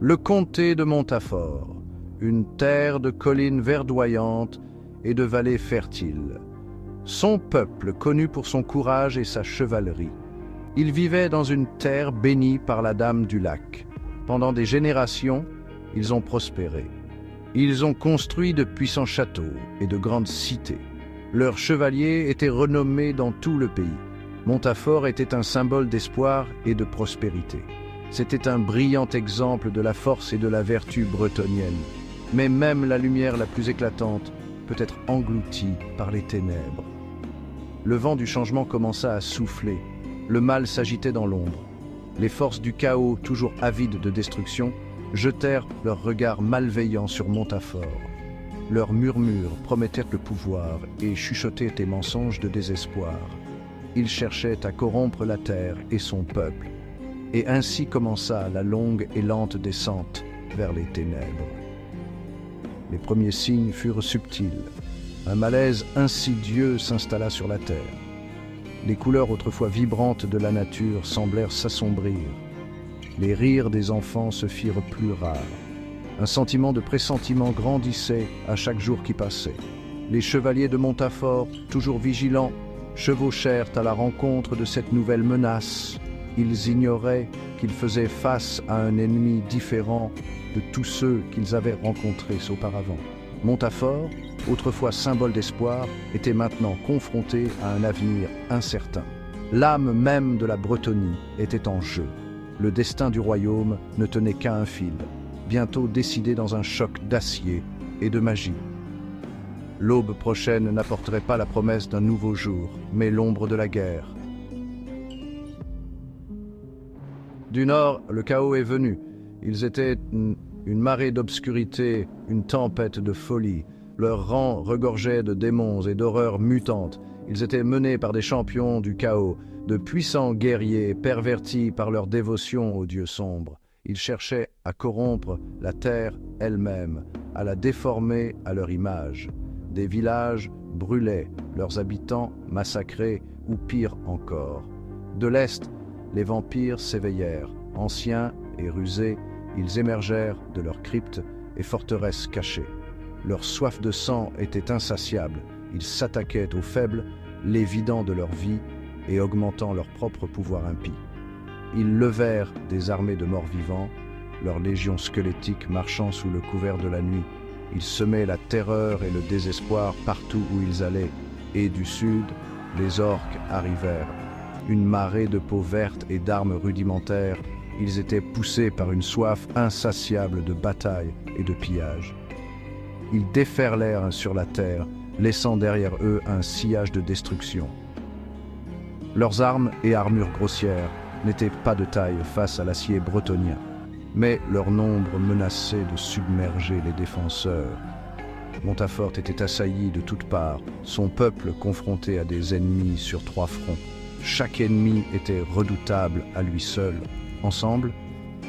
Le comté de Montafort, une terre de collines verdoyantes et de vallées fertiles. Son peuple, connu pour son courage et sa chevalerie. Il vivait dans une terre bénie par la Dame du Lac. Pendant des générations, ils ont prospéré. Ils ont construit de puissants châteaux et de grandes cités. Leurs chevaliers étaient renommés dans tout le pays. Montafort était un symbole d'espoir et de prospérité. C'était un brillant exemple de la force et de la vertu bretonnienne. Mais même la lumière la plus éclatante peut être engloutie par les ténèbres. Le vent du changement commença à souffler. Le mal s'agitait dans l'ombre. Les forces du chaos, toujours avides de destruction, jetèrent leurs regards malveillants sur Montafort. Leurs murmures promettaient le pouvoir et chuchotaient des mensonges de désespoir. Ils cherchaient à corrompre la terre et son peuple. Et ainsi commença la longue et lente descente vers les ténèbres. Les premiers signes furent subtils. Un malaise insidieux s'installa sur la terre. Les couleurs autrefois vibrantes de la nature semblèrent s'assombrir. Les rires des enfants se firent plus rares. Un sentiment de pressentiment grandissait à chaque jour qui passait. Les chevaliers de Montafort, toujours vigilants, chevauchèrent à la rencontre de cette nouvelle menace. Ils ignoraient qu'ils faisaient face à un ennemi différent de tous ceux qu'ils avaient rencontrés auparavant. Montafort, autrefois symbole d'espoir, était maintenant confronté à un avenir incertain. L'âme même de la Bretonie était en jeu. Le destin du royaume ne tenait qu'à un fil, bientôt décidé dans un choc d'acier et de magie. L'aube prochaine n'apporterait pas la promesse d'un nouveau jour, mais l'ombre de la guerre. Du nord, le chaos est venu. Ils étaient une marée d'obscurité, une tempête de folie. Leurs rangs regorgeaient de démons et d'horreurs mutantes. Ils étaient menés par des champions du chaos, de puissants guerriers pervertis par leur dévotion aux dieux sombres. Ils cherchaient à corrompre la terre elle-même, à la déformer à leur image. Des villages brûlaient, leurs habitants massacrés ou pire encore. De l'est, les vampires s'éveillèrent. Anciens et rusés, ils émergèrent de leurs cryptes et forteresses cachées. Leur soif de sang était insatiable. Ils s'attaquaient aux faibles, les vidant de leur vie et augmentant leur propre pouvoir impie. Ils levèrent des armées de morts-vivants, leurs légions squelettiques marchant sous le couvert de la nuit. Ils semaient la terreur et le désespoir partout où ils allaient. Et du sud, les orques arrivèrent. Une marée de peau verte et d'armes rudimentaires, ils étaient poussés par une soif insatiable de bataille et de pillage. Ils déferlèrent sur la terre, laissant derrière eux un sillage de destruction. Leurs armes et armures grossières n'étaient pas de taille face à l'acier bretonien, mais leur nombre menaçait de submerger les défenseurs. Montafort était assailli de toutes parts, son peuple confronté à des ennemis sur 3 fronts. Chaque ennemi était redoutable à lui seul. Ensemble,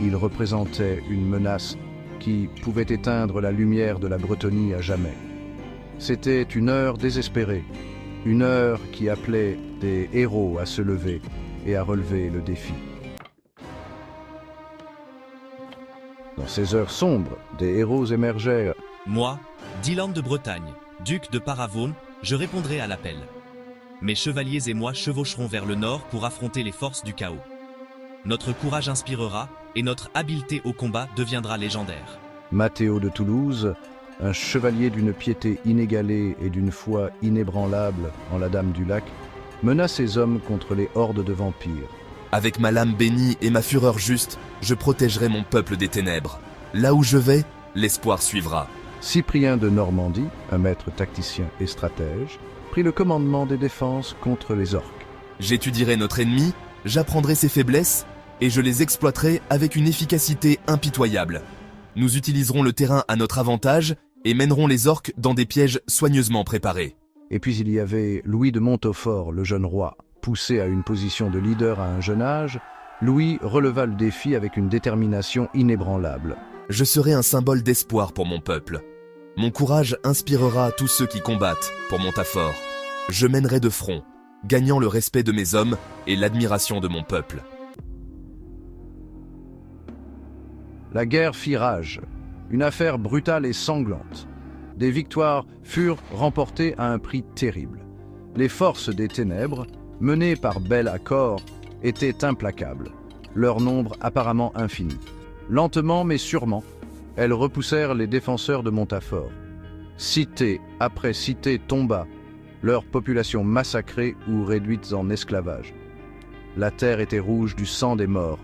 ils représentaient une menace qui pouvait éteindre la lumière de la Bretonie à jamais. C'était une heure désespérée, une heure qui appelait des héros à se lever et à relever le défi. Dans ces heures sombres, des héros émergèrent. Moi, Dylan de Bretagne, duc de Paravone, je répondrai à l'appel. Mes chevaliers et moi chevaucherons vers le nord pour affronter les forces du chaos. Notre courage inspirera et notre habileté au combat deviendra légendaire. Mathéo de Toulouse, un chevalier d'une piété inégalée et d'une foi inébranlable en la Dame du Lac, mena ses hommes contre les hordes de vampires. Avec ma lame bénie et ma fureur juste, je protégerai mon peuple des ténèbres. Là où je vais, l'espoir suivra. Cyprien de Normandie, un maître tacticien et stratège, prit le commandement des défenses contre les orques. J'étudierai notre ennemi, j'apprendrai ses faiblesses, et je les exploiterai avec une efficacité impitoyable. Nous utiliserons le terrain à notre avantage et mènerons les orques dans des pièges soigneusement préparés. Et puis il y avait Louis de Montafort, le jeune roi. Poussé à une position de leader à un jeune âge, Louis releva le défi avec une détermination inébranlable. Je serai un symbole d'espoir pour mon peuple. Mon courage inspirera tous ceux qui combattent pour Montafort. Je mènerai de front, gagnant le respect de mes hommes et l'admiration de mon peuple. La guerre fit rage, une affaire brutale et sanglante. Des victoires furent remportées à un prix terrible. Les forces des ténèbres, menées par Bel-Acor, étaient implacables, leur nombre apparemment infini. Lentement mais sûrement, elles repoussèrent les défenseurs de Montafort. Cité après cité tomba, leur population massacrée ou réduite en esclavage. La terre était rouge du sang des morts.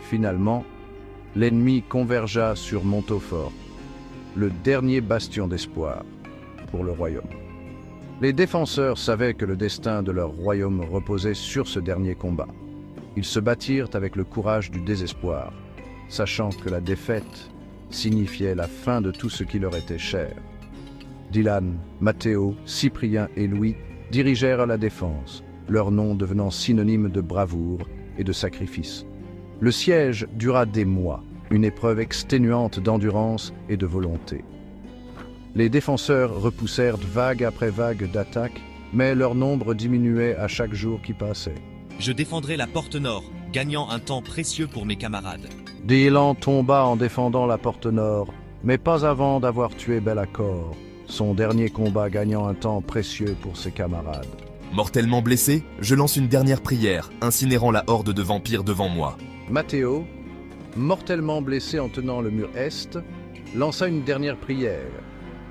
Finalement, l'ennemi convergea sur Montafort, le dernier bastion d'espoir pour le royaume. Les défenseurs savaient que le destin de leur royaume reposait sur ce dernier combat. Ils se battirent avec le courage du désespoir, sachant que la défaite signifiait la fin de tout ce qui leur était cher. Dylan, Matteo, Cyprien et Louis dirigèrent la défense, leurs noms devenant synonymes de bravoure et de sacrifice. Le siège dura des mois, une épreuve exténuante d'endurance et de volonté. Les défenseurs repoussèrent vague après vague d'attaques, mais leur nombre diminuait à chaque jour qui passait. Je défendrai la porte nord, gagnant un temps précieux pour mes camarades. Dylan tomba en défendant la porte nord, mais pas avant d'avoir tué Bel-Acor, son dernier combat gagnant un temps précieux pour ses camarades. Mortellement blessé, je lance une dernière prière, incinérant la horde de vampires devant moi. Matteo, mortellement blessé en tenant le mur est, lança une dernière prière,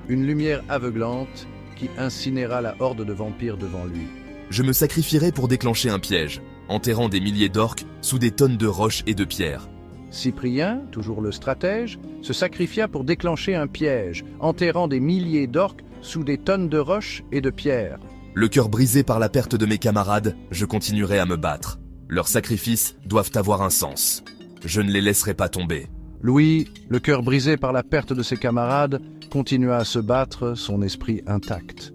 une lumière aveuglante qui incinéra la horde de vampires devant lui. Je me sacrifierai pour déclencher un piège, enterrant des milliers d'orques sous des tonnes de roches et de pierres. Cyprien, toujours le stratège, se sacrifia pour déclencher un piège, enterrant des milliers d'orques sous des tonnes de roches et de pierres. Le cœur brisé par la perte de mes camarades, je continuerai à me battre. Leurs sacrifices doivent avoir un sens. Je ne les laisserai pas tomber. Louis, le cœur brisé par la perte de ses camarades, continua à se battre, son esprit intact.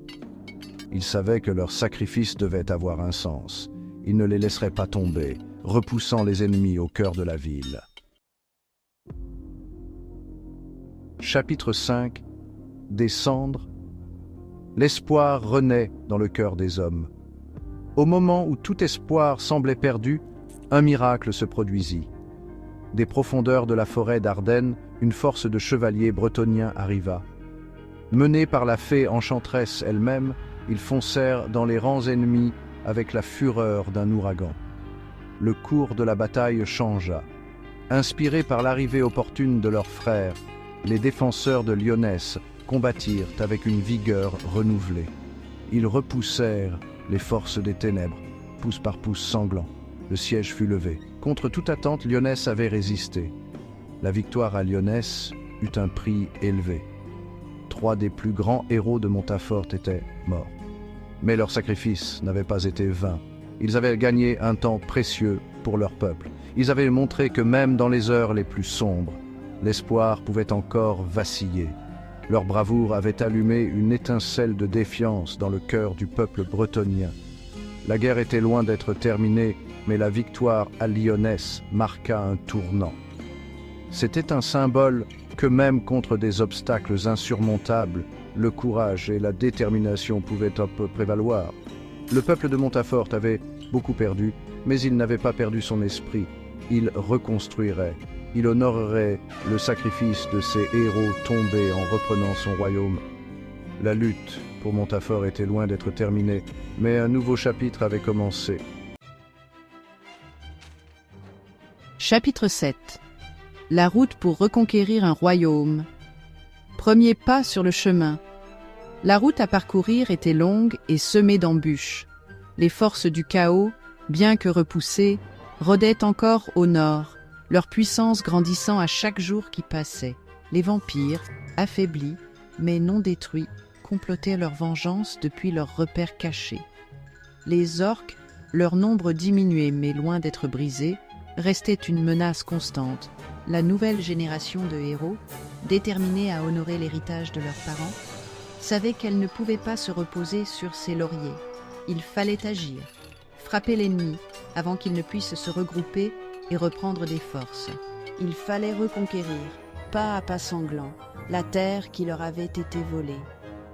Il savait que leur sacrifice devait avoir un sens. Il ne les laisserait pas tomber, repoussant les ennemis au cœur de la ville. Chapitre 5. Des cendres. L'espoir renaît dans le cœur des hommes. Au moment où tout espoir semblait perdu, un miracle se produisit. Des profondeurs de la forêt d'Ardennes, une force de chevaliers bretoniens arriva. Menés par la fée enchanteresse elle-même, ils foncèrent dans les rangs ennemis avec la fureur d'un ouragan. Le cours de la bataille changea. Inspirés par l'arrivée opportune de leurs frères, les défenseurs de Lyonesse combattirent avec une vigueur renouvelée. Ils repoussèrent les forces des ténèbres, pouce par pouce sanglant. Le siège fut levé. Contre toute attente, Lyonesse avait résisté. La victoire à Lyonesse eut un prix élevé. 3 des plus grands héros de Montafort étaient morts. Mais leur sacrifice n'avait pas été vain. Ils avaient gagné un temps précieux pour leur peuple. Ils avaient montré que même dans les heures les plus sombres, l'espoir pouvait encore vaciller. Leur bravoure avait allumé une étincelle de défiance dans le cœur du peuple bretonien. La guerre était loin d'être terminée, mais la victoire à Lyonesse marqua un tournant. C'était un symbole que même contre des obstacles insurmontables, le courage et la détermination pouvaient un peu prévaloir. Le peuple de Montafort avait beaucoup perdu, mais il n'avait pas perdu son esprit. Il reconstruirait, il honorerait le sacrifice de ses héros tombés en reprenant son royaume. La lutte pour Montafort était loin d'être terminée, mais un nouveau chapitre avait commencé. Chapitre 7. La route pour reconquérir un royaume. Premier pas sur le chemin. La route à parcourir était longue et semée d'embûches. Les forces du chaos, bien que repoussées, rôdaient encore au nord, leur puissance grandissant à chaque jour qui passait. Les vampires, affaiblis, mais non détruits, complotaient leur vengeance depuis leurs repères cachés. Les orques, leur nombre diminué mais loin d'être brisé, restaient une menace constante. La nouvelle génération de héros, déterminée à honorer l'héritage de leurs parents, savait qu'elle ne pouvait pas se reposer sur ses lauriers. Il fallait agir, frapper l'ennemi avant qu'il ne puisse se regrouper et reprendre des forces. Il fallait reconquérir, pas à pas sanglant, la terre qui leur avait été volée.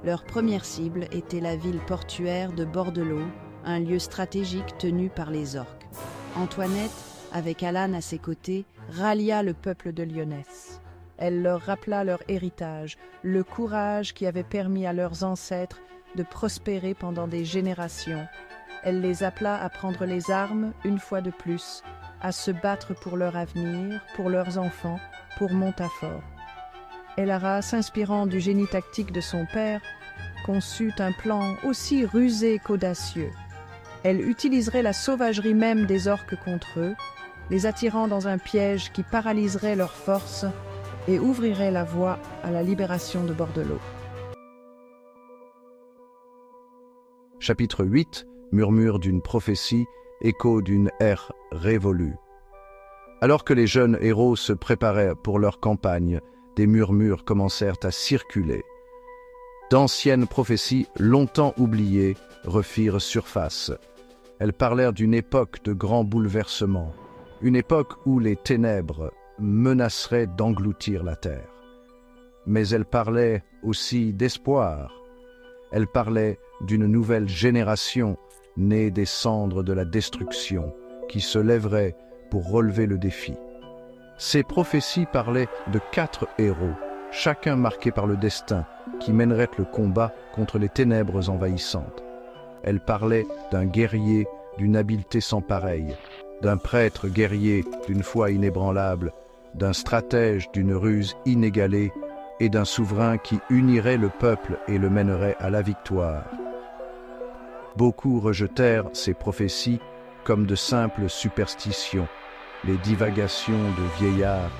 Leur première cible était la ville portuaire de Bordelot, un lieu stratégique tenu par les orques. Antoinette, avec Alan à ses côtés, rallia le peuple de Lyonesse. Elle leur rappela leur héritage, le courage qui avait permis à leurs ancêtres de prospérer pendant des générations. Elle les appela à prendre les armes une fois de plus, à se battre pour leur avenir, pour leurs enfants, pour Montafort. Elara, s'inspirant du génie tactique de son père, conçut un plan aussi rusé qu'audacieux. Elle utiliserait la sauvagerie même des orques contre eux, les attirant dans un piège qui paralyserait leurs forces et ouvrirait la voie à la libération de Bordelot. Chapitre 8. Murmure d'une prophétie, écho d'une ère révolue. Alors que les jeunes héros se préparaient pour leur campagne, des murmures commencèrent à circuler. D'anciennes prophéties longtemps oubliées refirent surface. Elles parlèrent d'une époque de grands bouleversements, une époque où les ténèbres menaceraient d'engloutir la terre. Mais elles parlaient aussi d'espoir. Elles parlaient d'une nouvelle génération née des cendres de la destruction qui se lèverait pour relever le défi. Ces prophéties parlaient de 4 héros, chacun marqué par le destin, qui mènerait le combat contre les ténèbres envahissantes. Elles parlaient d'un guerrier d'une habileté sans pareille, d'un prêtre guerrier d'une foi inébranlable, d'un stratège d'une ruse inégalée et d'un souverain qui unirait le peuple et le mènerait à la victoire. Beaucoup rejetèrent ces prophéties comme de simples superstitions, les divagations de vieillards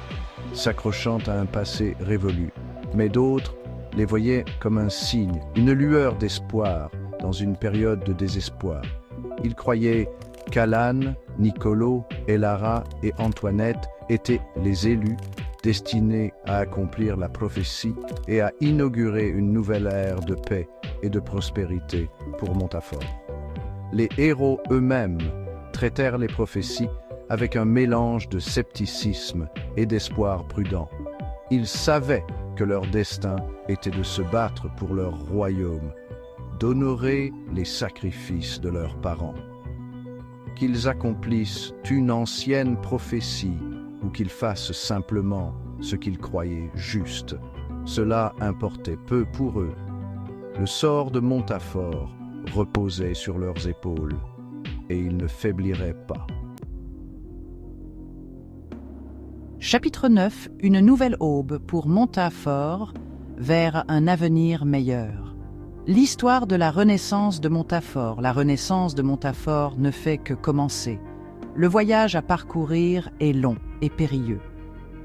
s'accrochant à un passé révolu. Mais d'autres les voyaient comme un signe, une lueur d'espoir dans une période de désespoir. Ils croyaient qu'Alan, Nicolo, Elara et Antoinette étaient les élus destinés à accomplir la prophétie et à inaugurer une nouvelle ère de paix et de prospérité pour Montafort. Les héros eux-mêmes traitèrent les prophéties avec un mélange de scepticisme et d'espoir prudent. Ils savaient que leur destin était de se battre pour leur royaume, d'honorer les sacrifices de leurs parents. Qu'ils accomplissent une ancienne prophétie ou qu'ils fassent simplement ce qu'ils croyaient juste, cela importait peu pour eux. Le sort de Montafort reposait sur leurs épaules et ils ne faibliraient pas. Chapitre 9. Une nouvelle aube pour Montafort vers un avenir meilleur. L'histoire de la renaissance de Montafort. La renaissance de Montafort ne fait que commencer. Le voyage à parcourir est long et périlleux.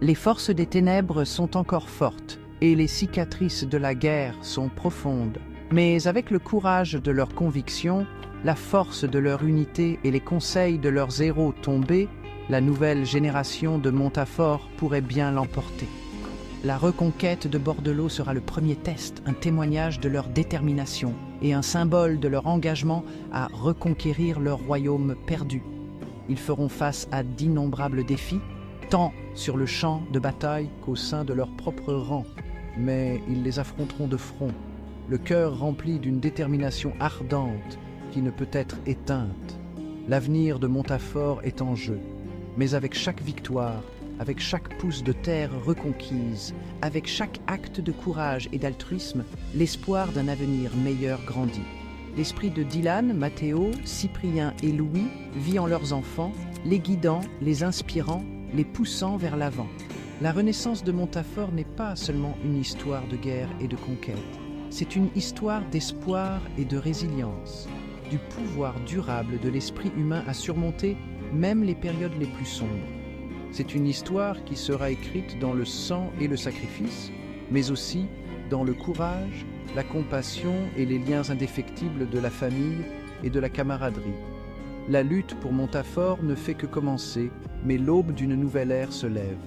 Les forces des ténèbres sont encore fortes et les cicatrices de la guerre sont profondes. Mais avec le courage de leurs convictions, la force de leur unité et les conseils de leurs héros tombés, la nouvelle génération de Montafort pourrait bien l'emporter. La reconquête de Bordelot sera le premier test, un témoignage de leur détermination et un symbole de leur engagement à reconquérir leur royaume perdu. Ils feront face à d'innombrables défis, tant sur le champ de bataille qu'au sein de leur propre rang. Mais ils les affronteront de front, le cœur rempli d'une détermination ardente qui ne peut être éteinte. L'avenir de Montafort est en jeu. Mais avec chaque victoire, avec chaque pouce de terre reconquise, avec chaque acte de courage et d'altruisme, l'espoir d'un avenir meilleur grandit. L'esprit de Dylan, Mathéo, Cyprien et Louis vit en leurs enfants, les guidant, les inspirant, les poussant vers l'avant. La renaissance de Montafort n'est pas seulement une histoire de guerre et de conquête, c'est une histoire d'espoir et de résilience, du pouvoir durable de l'esprit humain à surmonter même les périodes les plus sombres. C'est une histoire qui sera écrite dans le sang et le sacrifice, mais aussi dans le courage, la compassion et les liens indéfectibles de la famille et de la camaraderie. La lutte pour Montafort ne fait que commencer, mais l'aube d'une nouvelle ère se lève.